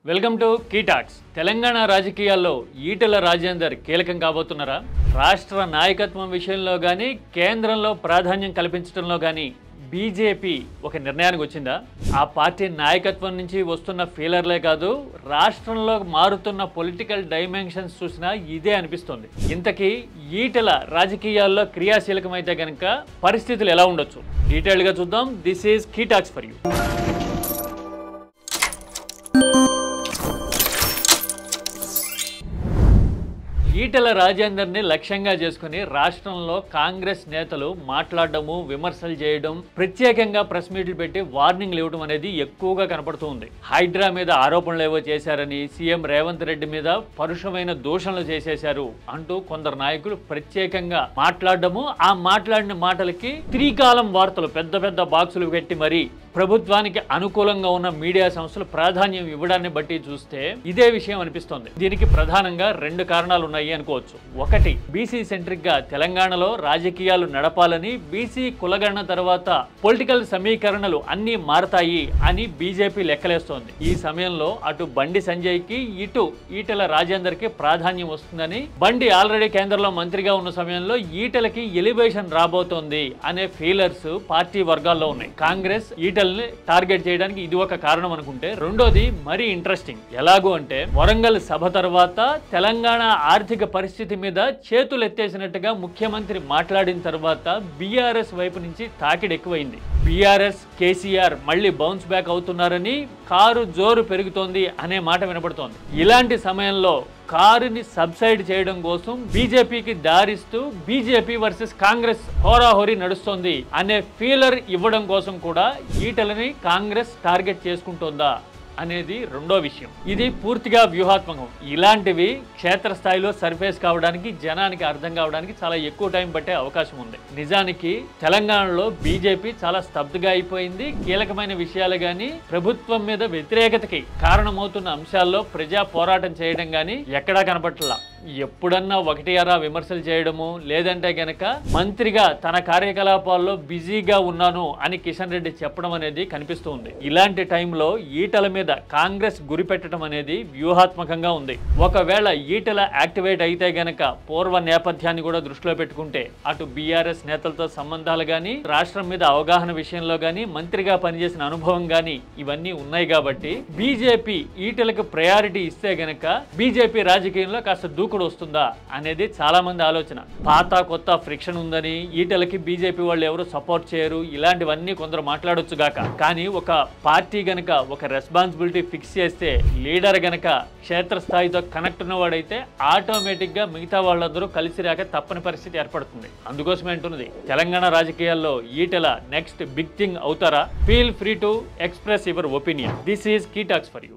Welcome to కీటాక్స్. Telangana రాజకీయాల్లో ఈటెల రాజేందర్ కీలకం కాబోతున్నారా? రాష్ట్ర నాయకత్వం విషయంలో కానీ కేంద్రంలో ప్రాధాన్యం కల్పించడంలో కానీ బీజేపీ ఒక నిర్ణయానికి వచ్చిందా? ఆ పార్టీ నాయకత్వం నుంచి వస్తున్న ఫీలర్లే కాదు, రాష్ట్రంలో మారుతున్న పొలిటికల్ డైమెన్షన్స్ చూసినా ఇదే అనిపిస్తుంది. ఇంతకీ ఈటెల రాజకీయాల్లో క్రియాశీలకమైతే కనుక పరిస్థితులు ఎలా ఉండొచ్చు? డీటెయిల్గా చూద్దాం. This is KeyTalks for you. Etela రాజేందర్ని లక్ష్యంగా చేసుకుని రాష్ట్రంలో కాంగ్రెస్ నేతలు మాట్లాడడము, విమర్శలు చేయడం, ప్రత్యేకంగా ప్రెస్ మీట్లు పెట్టి వార్నింగ్లు ఇవ్వడం అనేది ఎక్కువగా కనపడుతుంది. హైడ్రా మీద ఆరోపణలు ఏవో చేశారని, సీఎం రేవంత్ రెడ్డి మీద పరుషమైన దూషణలు చేసేశారు అంటూ కొందరు నాయకులు ప్రత్యేకంగా మాట్లాడడము, ఆ మాట్లాడిన మాటలకి త్రికాలం వార్తలు పెద్ద పెద్ద బాక్సులు పెట్టి మరీ ప్రభుత్వానికి అనుకూలంగా ఉన్న మీడియా సంస్థలు ప్రాధాన్యం ఇవ్వడాన్ని బట్టి చూస్తే ఇదే విషయం అనిపిస్తోంది. దీనికి ప్రధానంగా రెండు కారణాలు ఉన్నాయి అనుకోవచ్చు. ఒకటి, బీసీ సెంట్రిక్ గా తెలంగాణలో రాజకీయాలు నడపాలని, బీసీ కులగణన తర్వాత పొలిటికల్ సమీకరణలు అన్ని మారతాయి అని బీజేపీ లెక్కలేస్తోంది. ఈ సమయంలో అటు బండి సంజయ్ కి, ఇటు ఈటెల రాజేందర్ కి ప్రాధాన్యం వస్తుందని, బండి ఆల్రెడీ కేంద్రంలో మంత్రిగా ఉన్న సమయంలో ఈటెలకి ఎలివేషన్ రాబోతోంది అనే ఫీలర్స్ పార్టీ వర్గాల్లో ఉన్నాయి. కాంగ్రెస్ ఈటెల్ని టార్గెట్ చేయడానికి ఇది ఒక కారణం అనుకుంటే, రెండోది మరీ ఇంట్రెస్టింగ్. ఎలాగూ అంటే, వరంగల్ సభ తర్వాత తెలంగాణ ఆర్థిక పరిస్థితి మీద చేతులు ఎత్తేసినట్టుగా ముఖ్యమంత్రి మాట్లాడిన తర్వాత బీఆర్ఎస్ వైపు నుంచి తాకిడి ఎక్కువైంది. బీఆర్ఎస్, కేసీఆర్ మళ్ళీ బౌన్స్ బ్యాక్ అవుతున్నారని, కారు జోరు పెరుగుతోంది అనే మాట వినపడుతోంది. ఇలాంటి సమయంలో కారుని సబ్సైడ్ చేయడం కోసం బీజేపీకి దారిస్తూ బీజేపీ వర్సెస్ కాంగ్రెస్ హోరాహోరీ నడుస్తోంది అనే ఫీలర్ ఇవ్వడం కోసం కూడా ఈటెలని కాంగ్రెస్ టార్గెట్ చేసుకుంటోందా అనేది రెండో విషయం. ఇది పూర్తిగా వ్యూహాత్మకం. ఇలాంటివి క్షేత్రస్థాయిలో సర్ఫేస్ కావడానికి, జనానికి అర్థం కావడానికి చాలా ఎక్కువ టైం పట్టే అవకాశం ఉంది. నిజానికి తెలంగాణలో బీజేపీ చాలా స్తబ్దుగా అయిపోయింది. కీలకమైన విషయాలు కానీ, ప్రభుత్వం మీద వ్యతిరేకతకి కారణమవుతున్న అంశాల్లో ప్రజా పోరాటం చేయడం కానీ ఎక్కడా కనపట్లా. ఎప్పుడన్నా ఒకటి అరా విమర్శలు చేయడము, లేదంటే గనక మంత్రిగా తన కార్యకలాపాల్లో బిజీగా ఉన్నాను అని కిషన్ రెడ్డి చెప్పడం అనేది కనిపిస్తూ ఉంది. ఇలాంటి టైంలో ఈటెల మీద కాంగ్రెస్ గురిపెట్టడం అనేది వ్యూహాత్మకంగా ఉంది. ఒకవేళ ఈటెల యాక్టివేట్ అయితే గనక పూర్వ నేపథ్యాన్ని కూడా దృష్టిలో పెట్టుకుంటే, అటు బీఆర్ఎస్ నేతలతో సంబంధాలు కానీ, రాష్ట్రం మీద అవగాహన విషయంలో కానీ, మంత్రిగా పనిచేసిన అనుభవం కానీ ఇవన్నీ ఉన్నాయి కాబట్టి బీజేపీ ఈటెలకు ప్రయారిటీ ఇస్తే గనక బీజేపీ రాజకీయంలో కాస్త దూకుడు వస్తుందా అనేది చాలా మంది ఆలోచన. పాత కొత్త ఫ్రిక్షన్ ఉందని, ఈటెలకి బీజేపీ వాళ్ళు ఎవరు సపోర్ట్ చేయరు, ఇలాంటివన్నీ కొందరు మాట్లాడొచ్చు గాక. కానీ ఒక పార్టీ గనక ఒక రెస్పాన్సిబిలిటీ ఫిక్స్ చేస్తే, లీడర్ గనక క్షేత్రస్థాయితో కనెక్ట్ ఉన్నవాడైతే ఆటోమేటిక్ గా మిగతా వాళ్ళందరూ కలిసి రాక తప్పని పరిస్థితి ఏర్పడుతుంది. అందుకోసమే అంటున్నది, తెలంగాణ రాజకీయాల్లో ఈటెల నెక్స్ట్ బిగ్ థింగ్ అవుతారా? Feel free to express your opinion. This is KeyTalks for you.